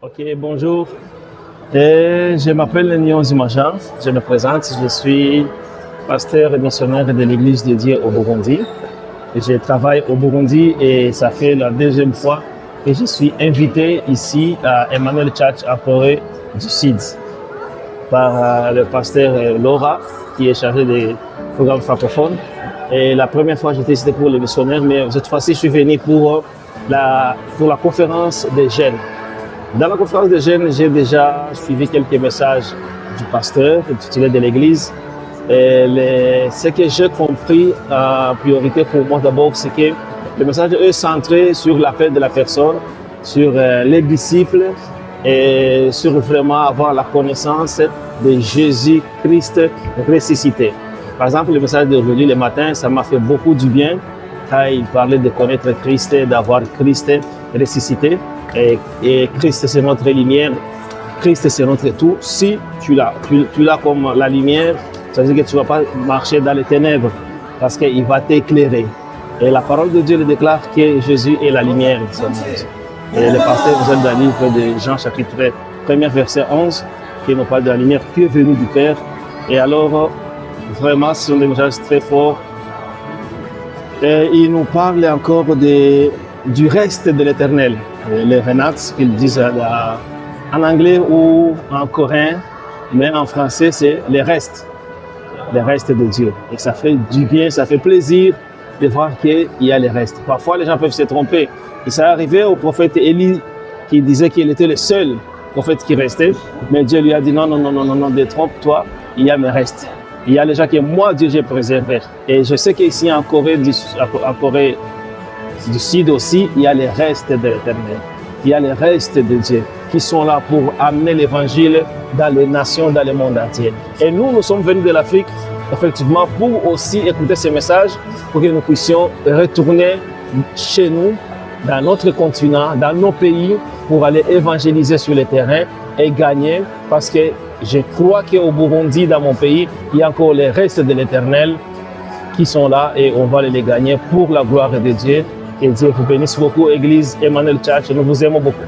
Ok, bonjour. Je m'appelle Nion Zimajan. Je me présente. Je suis pasteur et missionnaire de l'Église de Dieu au Burundi. Je travaille au Burundi et ça fait la deuxième fois que je suis invité ici à Emmanuel Church à Corée du Sud par le pasteur Laura qui est chargé des programmes francophones. Et la première fois j'étais ici pour les missionnaires, mais cette fois-ci je suis venu pour la conférence des jeunes. Dans la conférence des jeunes, j'ai déjà suivi quelques messages du pasteur, du titulaire de l'église. Ce que j'ai compris en priorité pour moi d'abord, c'est que le message est centré sur l'appel de la personne, sur les disciples et sur vraiment avoir la connaissance de Jésus-Christ ressuscité. Par exemple, le message d'aujourd'hui, le matin, ça m'a fait beaucoup du bien quand il parlait de connaître Christ, d'avoir Christ ressuscité. Et Christ, c'est notre lumière. Christ, c'est notre tout. Si tu l'as comme la lumière, ça veut dire que tu ne vas pas marcher dans les ténèbres parce qu'il va t'éclairer. Et la parole de Dieu le déclare que Jésus est la lumière de ce monde. Et le pasteur nous aide dans le livre de Jean, chapitre 1, verset 11, qui nous parle de la lumière qui est venue du Père. Et alors, vraiment, ce sont des messages très forts. Et il nous parle encore du reste de l'éternel. Les Renats, qu'ils disent en anglais ou en coréen, mais en français, c'est les restes de Dieu. Et ça fait du bien, ça fait plaisir de voir qu'il y a les restes. Parfois, les gens peuvent se tromper. Et ça est arrivé au prophète Élie qui disait qu'il était le seul prophète qui restait. Mais Dieu lui a dit non, détrompe-toi, il y a mes restes. Il y a les gens que moi, Dieu, j'ai préservés. Et je sais qu'ici en Corée du Sud aussi, il y a les restes de l'éternel. Il y a les restes de Dieu qui sont là pour amener l'évangile dans les nations, dans le monde entier. Et nous sommes venus de l'Afrique, effectivement, pour aussi écouter ces messages, pour que nous puissions retourner chez nous, dans notre continent, dans nos pays, pour aller évangéliser sur le terrain et gagner, parce que je crois qu'au Burundi, dans mon pays, il y a encore les restes de l'éternel qui sont là et on va les gagner pour la gloire de Dieu. Et Dieu vous bénisse beaucoup, Église Emmanuel Church. Nous vous aimons beaucoup.